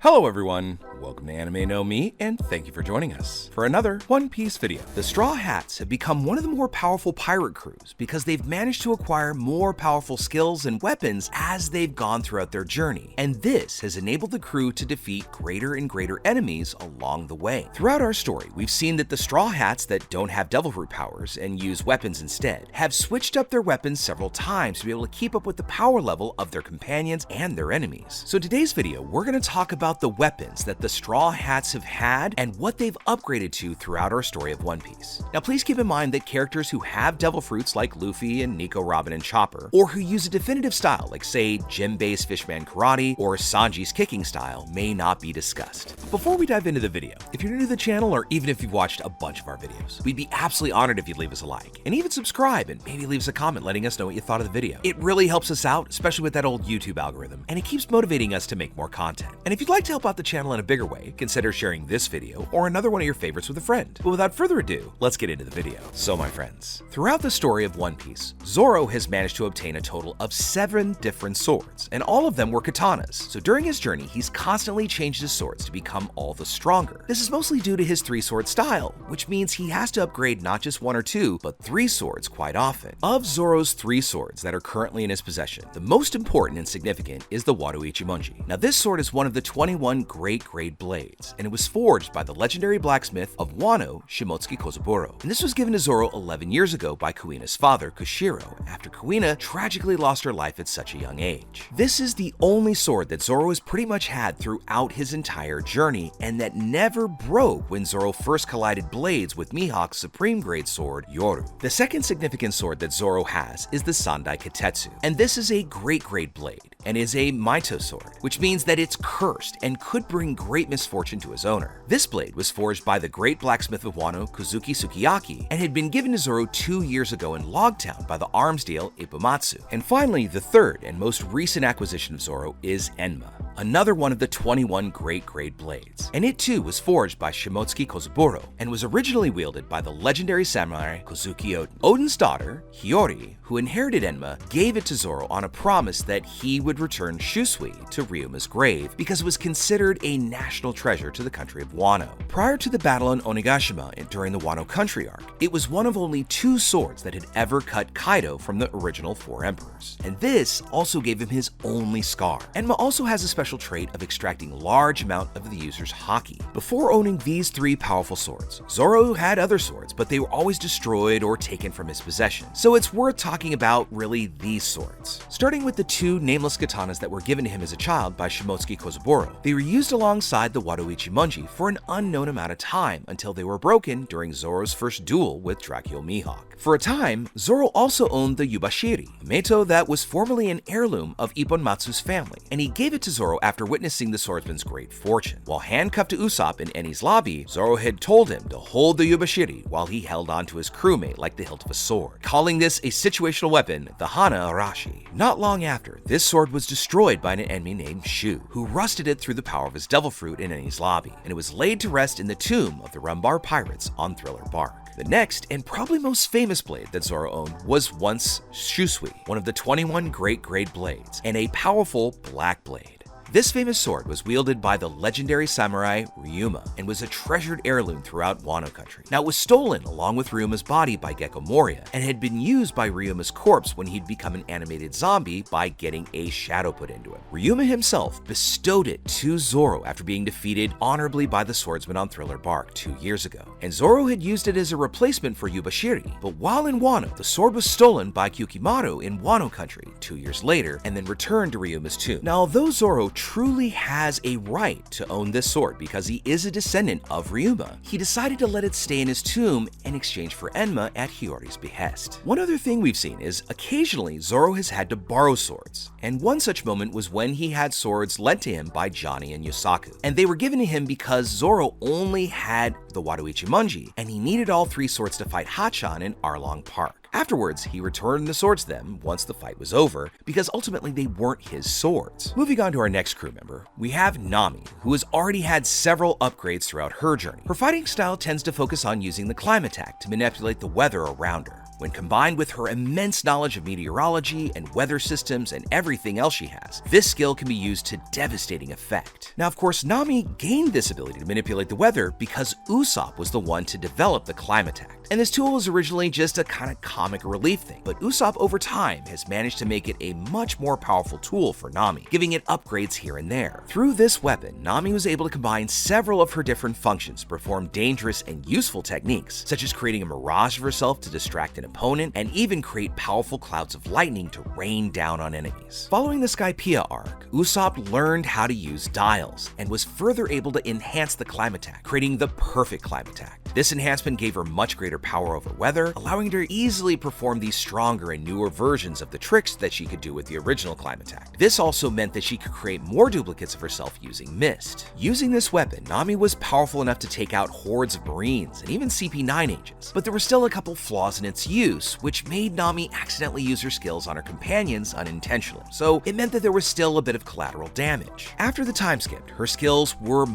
Hello everyone, welcome to Anime No Me, and thank you for joining us for another One Piece video. The Straw Hats have become one of the more powerful pirate crews because they've managed to acquire more powerful skills and weapons as they've gone throughout their journey, and this has enabled the crew to defeat greater and greater enemies along the way. Throughout our story, we've seen that the Straw Hats that don't have Devil Fruit powers and use weapons instead have switched up their weapons several times to be able to keep up with the power level of their companions and their enemies. So today's video, we're going to talk about the weapons that the Straw Hats have had and what they've upgraded to throughout our story of One Piece. Now please keep in mind that characters who have devil fruits like Luffy and Nico, Robin, and Chopper, or who use a definitive style like say Jinbei's Fishman Karate or Sanji's kicking style may not be discussed. Before we dive into the video, if you're new to the channel or even if you've watched a bunch of our videos, we'd be absolutely honored if you'd leave us a like and even subscribe and maybe leave us a comment letting us know what you thought of the video. It really helps us out, especially with that old YouTube algorithm, and it keeps motivating us to make more content. And if you'd like to help out the channel in a bigger way, consider sharing this video or another one of your favorites with a friend. But without further ado, let's get into the video. So my friends, throughout the story of One Piece, Zoro has managed to obtain a total of 7 different swords, and all of them were katanas. So during his journey, he's constantly changed his swords to become all the stronger. This is mostly due to his 3-sword style, which means he has to upgrade not just 1 or 2, but 3 swords quite often. Of Zoro's 3 swords that are currently in his possession, the most important and significant is the Wado Ichimonji. Now this sword is one of the 21 great grade blades, and it was forged by the legendary blacksmith of Wano, Shimotsuki Kozuburo. And this was given to Zoro 11 years ago by Kuina's father, Kushiro, after Kuina tragically lost her life at such a young age. This is the only sword that Zoro has pretty much had throughout his entire journey, and that never broke when Zoro first collided blades with Mihawk's supreme grade sword, Yoru. The second significant sword that Zoro has is the Sandai Katetsu, and this is a great grade blade and is a Maito sword, which means that it's cursed and could bring great misfortune to his owner. This blade was forged by the great blacksmith of Wano, Kozuki Sukiyaki, and had been given to Zoro 2 years ago in Logtown by the arms deal Ibumatsu. And finally, the third and most recent acquisition of Zoro is Enma, another one of the 21 great grade blades. And it too was forged by Shimotsuki Kozuburo and was originally wielded by the legendary samurai Kozuki Oden. Oden's daughter, Hiyori, who inherited Enma, gave it to Zoro on a promise that he would return Shusui to Ryuma's grave because it was considered a national treasure to the country of Wano. Prior to the battle in Onigashima during the Wano country arc, it was one of only 2 swords that had ever cut Kaido from the original 4 emperors. And this also gave him his only scar. Enma also has a special trait of extracting large amount of the user's haki. Before owning these 3 powerful swords, Zoro had other swords, but they were always destroyed or taken from his possession. So it's worth talking about really these swords. Starting with the 2 nameless katanas that were given to him as a child by Shimotsuki Kozuburo. They were used alongside the Wado Ichimonji for an unknown amount of time until they were broken during Zoro's first duel with Dracula Mihawk. For a time, Zoro also owned the Yubashiri, a meito that was formerly an heirloom of Ippon Matsu's family, and he gave it to Zoro after witnessing the swordsman's great fortune. While handcuffed to Usopp in Eni's lobby, Zoro had told him to hold the Yubashiri while he held on to his crewmate like the hilt of a sword, calling this a situational weapon, the Hana Arashi. Not long after, this sword was destroyed by an enemy named Shu, who rusted it through the power of his devil fruit in Eni's lobby, and it was laid to rest in the tomb of the Rumbar pirates on Thriller Bark. The next, and probably most famous blade that Zoro owned was once Shusui, one of the 21 great grade blades, and a powerful black blade. This famous sword was wielded by the legendary samurai Ryuma and was a treasured heirloom throughout Wano country. Now it was stolen along with Ryuma's body by Gecko Moria and had been used by Ryuma's corpse when he'd become an animated zombie by getting a shadow put into him. Ryuma himself bestowed it to Zoro after being defeated honorably by the swordsman on Thriller Bark 2 years ago. And Zoro had used it as a replacement for Yubashiri, but while in Wano, the sword was stolen by Kyukimaru in Wano country 2 years later and then returned to Ryuma's tomb. Now although Zoro truly has a right to own this sword because he is a descendant of Ryuma, he decided to let it stay in his tomb in exchange for Enma at Hiyori's behest. One other thing we've seen is occasionally Zoro has had to borrow swords, and one such moment was when he had swords lent to him by Johnny and Yosaku, and they were given to him because Zoro only had the Wado Ichimonji, and he needed all 3 swords to fight Hachan in Arlong Park. Afterwards, he returned the swords to them once the fight was over, because ultimately they weren't his swords. Moving on to our next crew member, we have Nami, who has already had several upgrades throughout her journey. Her fighting style tends to focus on using the climb attack to manipulate the weather around her. When combined with her immense knowledge of meteorology and weather systems and everything else she has, this skill can be used to devastating effect. Now, of course, Nami gained this ability to manipulate the weather because Usopp was the one to develop the Climatact. And this tool was originally just a kind of comic relief thing, but Usopp over time has managed to make it a much more powerful tool for Nami, giving it upgrades here and there. Through this weapon, Nami was able to combine several of her different functions to perform dangerous and useful techniques, such as creating a mirage of herself to distract an opponent, and even create powerful clouds of lightning to rain down on enemies. Following the Skypiea arc, Usopp learned how to use dials, and was further able to enhance the Climatact, creating the perfect Climatact. This enhancement gave her much greater power over weather, allowing her to easily perform these stronger and newer versions of the tricks that she could do with the original Climatact. This also meant that she could create more duplicates of herself using mist. Using this weapon, Nami was powerful enough to take out hordes of Marines and even CP9 agents, but there were still a couple flaws in its use, which made Nami accidentally use her skills on her companions unintentionally, so it meant that there was still a bit of collateral damage. After the time skip, her skills were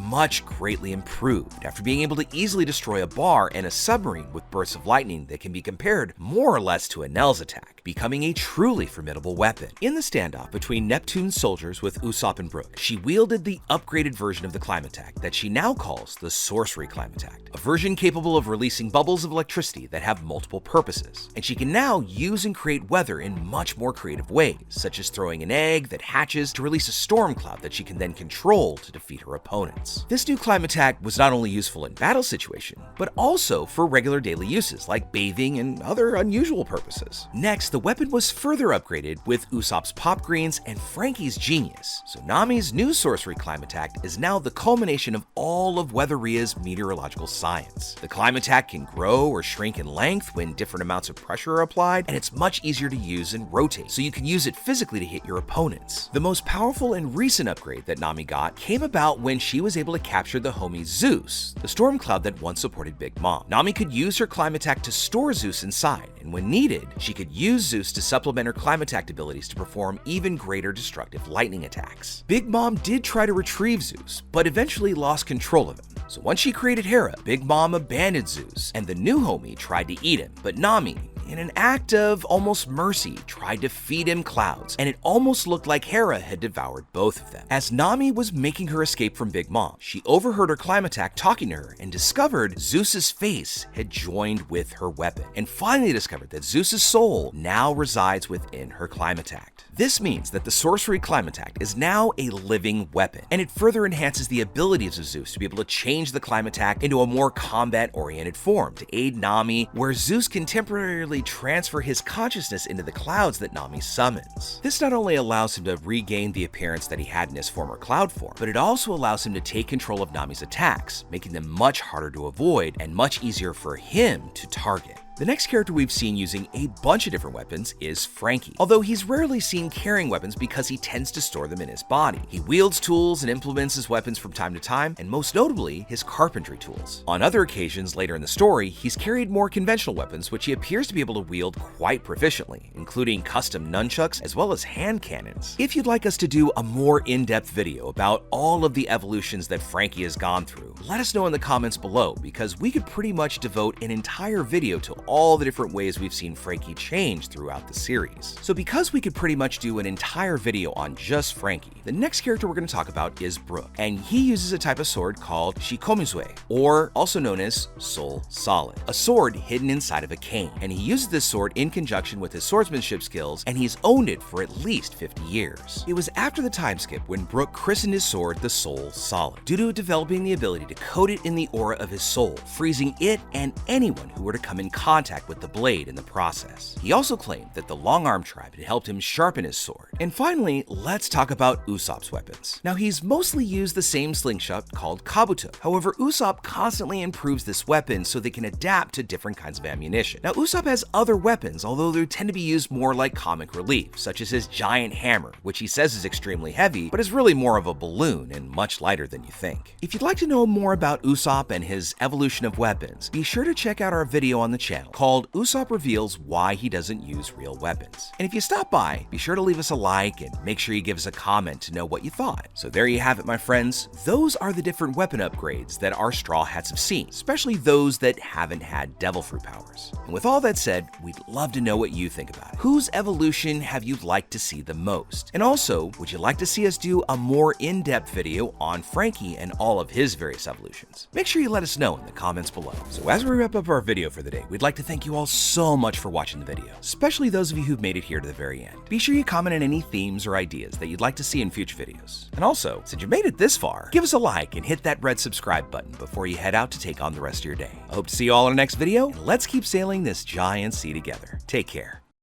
greatly improved, after being able to easily destroy a bar and a submarine with bursts of lightning that can be compared more or less to a Nell's attack, becoming a truly formidable weapon. In the standoff between Neptune's soldiers with Usopp and Brook, she wielded the upgraded version of the Climatact that she now calls the Sorcery Climatact, a version capable of releasing bubbles of electricity that have multiple purposes, and she can now use and create weather in much more creative ways, such as throwing an egg that hatches to release a storm cloud that she can then control to defeat her opponents. This new Climatact was not only useful in battle situation, but also for regular daily uses like bathing and other unusual purposes. Next, the weapon was further upgraded with Usopp's Pop Greens and Franky's Genius, so Nami's new Sorcery Climatact is now the culmination of all of Weatheria's meteorological science. The Climatact can grow or shrink in length when different amounts of pressure are applied, and it's much easier to use and rotate, so you can use it physically to hit your opponents. The most powerful and recent upgrade that Nami got came about when she was able to capture the homie Zeus, the storm cloud that once supported Big Mom. Nami could use her Climatact to store Zeus inside, and when needed, she could use Zeus to supplement her Climatact abilities to perform even greater destructive lightning attacks. Big Mom did try to retrieve Zeus, but eventually lost control of him. So once she created Hera, Big Mom abandoned Zeus, and the new homie tried to eat him, but Nami, in an act of almost mercy, tried to feed him clouds, and it almost looked like Hera had devoured both of them. As Nami was making her escape from Big Mom, she overheard her Climatact talking to her and discovered Zeus's face had joined with her weapon, and finally discovered that Zeus's soul now resides within her Climatact. This means that the Sorcery Climatact is now a living weapon, and it further enhances the abilities of Zeus to be able to change the Climatact into a more combat-oriented form to aid Nami, where Zeus can temporarily transfer his consciousness into the clouds that Nami summons. This not only allows him to regain the appearance that he had in his former cloud form, but it also allows him to take control of Nami's attacks, making them much harder to avoid and much easier for him to target. The next character we've seen using a bunch of different weapons is Franky, although he's rarely seen carrying weapons because he tends to store them in his body. He wields tools and implements his weapons from time to time, and most notably, his carpentry tools. On other occasions later in the story, he's carried more conventional weapons which he appears to be able to wield quite proficiently, including custom nunchucks as well as hand cannons. If you'd like us to do a more in-depth video about all of the evolutions that Franky has gone through, let us know in the comments below, because we could pretty much devote an entire video to all the different ways we've seen Franky change throughout the series. So because we could pretty much do an entire video on just Franky, the next character we're going to talk about is Brook, and he uses a type of sword called Shikomizue, or also known as Soul Solid, a sword hidden inside of a cane, and he uses this sword in conjunction with his swordsmanship skills, and he's owned it for at least 50 years. It was after the time skip when Brook christened his sword the Soul Solid, due to developing the ability to coat it in the aura of his soul, freezing it and anyone who were to come in contact with the blade in the process. He also claimed that the Long Arm tribe had helped him sharpen his sword. And finally, let's talk about Usopp's weapons. Now, he's mostly used the same slingshot called Kabuto. However, Usopp constantly improves this weapon so they can adapt to different kinds of ammunition. Now, Usopp has other weapons, although they tend to be used more like comic relief, such as his giant hammer, which he says is extremely heavy, but is really more of a balloon and much lighter than you think. If you'd like to know more about Usopp and his evolution of weapons, be sure to check out our video on the channel channel called Usopp Reveals Why He Doesn't Use Real Weapons. And if you stop by, be sure to leave us a like and make sure you give us a comment to know what you thought. So there you have it, my friends. Those are the different weapon upgrades that our Straw Hats have seen, especially those that haven't had Devil Fruit powers. And with all that said, we'd love to know what you think about it. Whose evolution have you liked to see the most? And also, would you like to see us do a more in-depth video on Franky and all of his various evolutions? Make sure you let us know in the comments below. So as we wrap up our video for the day, we'd like to thank you all so much for watching the video, especially those of you who've made it here to the very end. Be sure you comment on any themes or ideas that you'd like to see in future videos. And also, since you made it this far, give us a like and hit that red subscribe button before you head out to take on the rest of your day. I hope to see you all in our next video, and let's keep sailing this giant sea together. Take care.